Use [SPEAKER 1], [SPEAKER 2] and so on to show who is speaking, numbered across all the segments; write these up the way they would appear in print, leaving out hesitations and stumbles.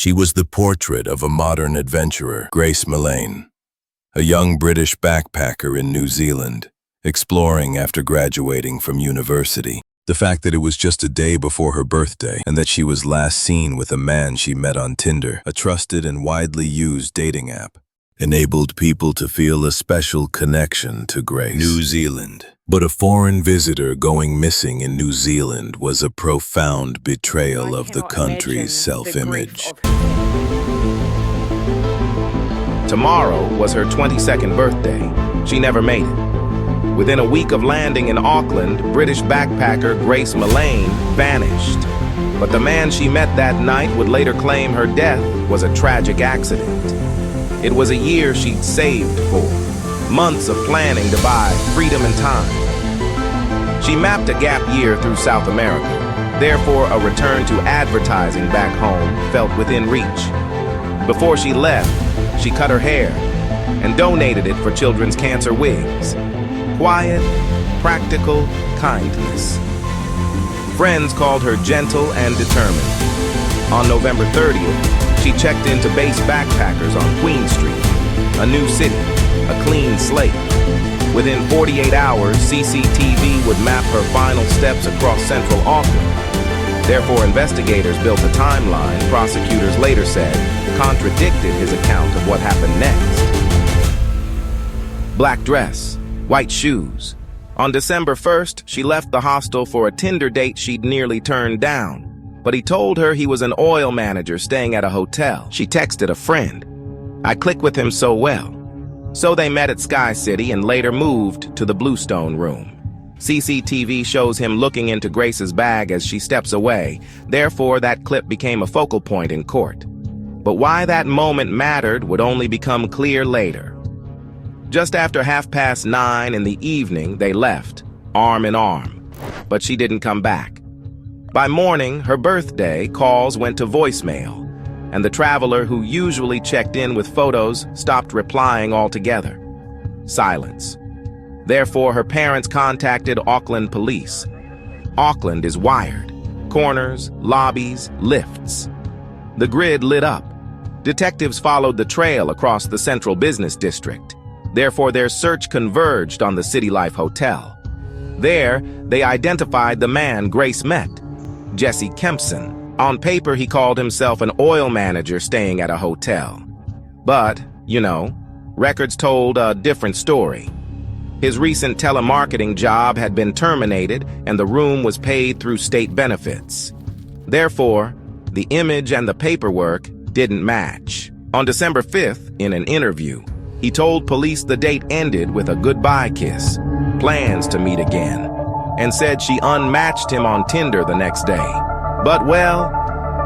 [SPEAKER 1] She was the portrait of a modern adventurer, Grace Millane, a young British backpacker in New Zealand, exploring after graduating from university. The fact that it was just a day before her birthday and that she was last seen with a man she met on Tinder, a trusted and widely used dating app, enabled people to feel a special connection to Grace. New Zealand. But a foreign visitor going missing in New Zealand was a profound betrayal of the country's self-image.
[SPEAKER 2] Tomorrow was her 22nd birthday. She never made it. Within a week of landing in Auckland, British backpacker Grace Millane vanished. But the man she met that night would later claim her death was a tragic accident. It was a year she'd saved for, months of planning to buy freedom and time. She mapped a gap year through South America. Therefore, a return to advertising back home felt within reach. Before she left, she cut her hair and donated it for children's cancer wigs. Quiet, practical kindness. Friends called her gentle and determined. On November 30th, she checked into Base Backpackers on Queen Street, a new city, a clean slate. Within 48 hours, CCTV would map her final steps across central Auckland. Therefore, investigators built a timeline prosecutors later said contradicted his account of what happened next. Black dress, white shoes. On December 1st, she left the hostel for a Tinder date she'd nearly turned down. But he told her he was an oil manager staying at a hotel. She texted a friend. I click with him so well. So they met at Sky City and later moved to the Bluestone room. CCTV shows him looking into Grace's bag as she steps away. Therefore, that clip became a focal point in court. But why that moment mattered would only become clear later. Just after 9:30 in the evening, they left, arm in arm. But she didn't come back. By morning, her birthday, calls went to voicemail, and the traveler who usually checked in with photos stopped replying altogether. Silence. Therefore, her parents contacted Auckland police. Auckland is wired. Corners, lobbies, lifts. The grid lit up. Detectives followed the trail across the central business district. Therefore, their search converged on the City Life Hotel. There, they identified the man Grace met, Jesse Kempson. On paper, he called himself an oil manager staying at a hotel. But, records told a different story. His recent telemarketing job had been terminated, and the room was paid through state benefits. Therefore, the image and the paperwork didn't match. On December 5th, in an interview, he told police the date ended with a goodbye kiss, plans to meet again, and said she unmatched him on Tinder the next day. But, well,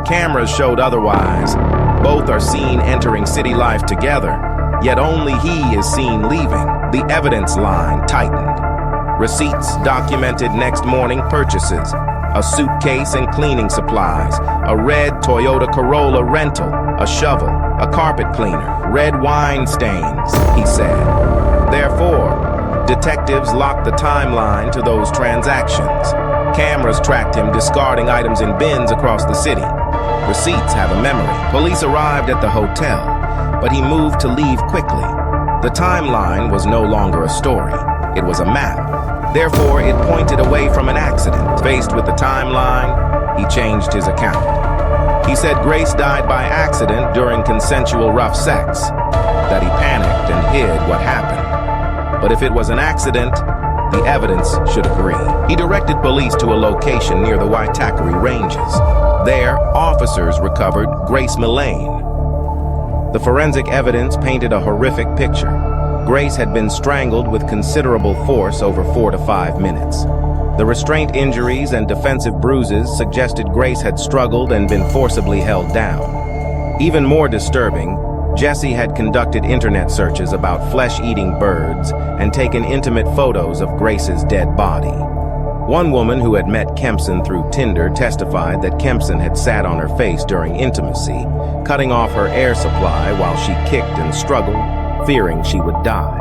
[SPEAKER 2] cameras showed otherwise. Both are seen entering City Life together, yet only he is seen leaving. The evidence line tightened. Receipts documented next morning purchases, a suitcase and cleaning supplies, a red Toyota Corolla rental, a shovel, a carpet cleaner, red wine stains, he said. Therefore, detectives locked the timeline to those transactions. Cameras tracked him discarding items in bins across the city. Receipts have a memory. Police arrived at the hotel, but he moved to leave quickly. The timeline was no longer a story. It was a map. Therefore, it pointed away from an accident. Faced with the timeline, he changed his account. He said Grace died by accident during consensual rough sex, that he panicked and hid what happened. But if it was an accident, the evidence should agree. He directed police to a location near the Waitakere Ranges. There, officers recovered Grace Millane. The forensic evidence painted a horrific picture. Grace had been strangled with considerable force over 4 to 5 minutes. The restraint injuries and defensive bruises suggested Grace had struggled and been forcibly held down. Even more disturbing, Jesse had conducted internet searches about flesh-eating birds and taken intimate photos of Grace's dead body. One woman who had met Kempson through Tinder testified that Kempson had sat on her face during intimacy, cutting off her air supply while she kicked and struggled, fearing she would die.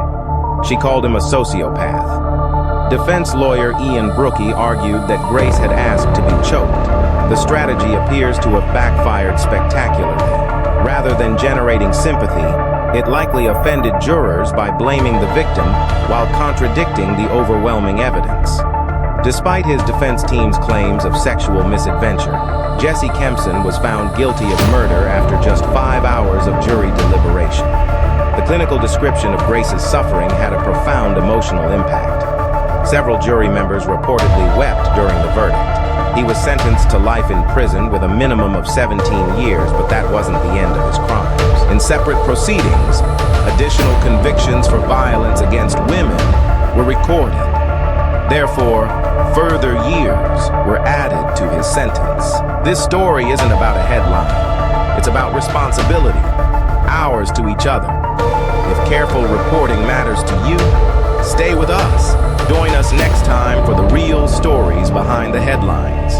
[SPEAKER 2] She called him a sociopath. Defense lawyer Ian Brookie argued that Grace had asked to be choked. The strategy appears to have backfired spectacularly. Rather than generating sympathy, it likely offended jurors by blaming the victim while contradicting the overwhelming evidence. Despite his defense team's claims of sexual misadventure, Jesse Kempson was found guilty of murder after just 5 hours of jury deliberation. The clinical description of Grace's suffering had a profound emotional impact. Several jury members reportedly wept during the verdict. He was sentenced to life in prison with a minimum of 17 years, but that wasn't the end of his crimes. In separate proceedings, additional convictions for violence against women were recorded. Therefore, further years were added to his sentence. This story isn't about a headline. It's about responsibility, ours to each other. If careful reporting matters to you, stay with us. Join us next time for the real stories behind the headlines.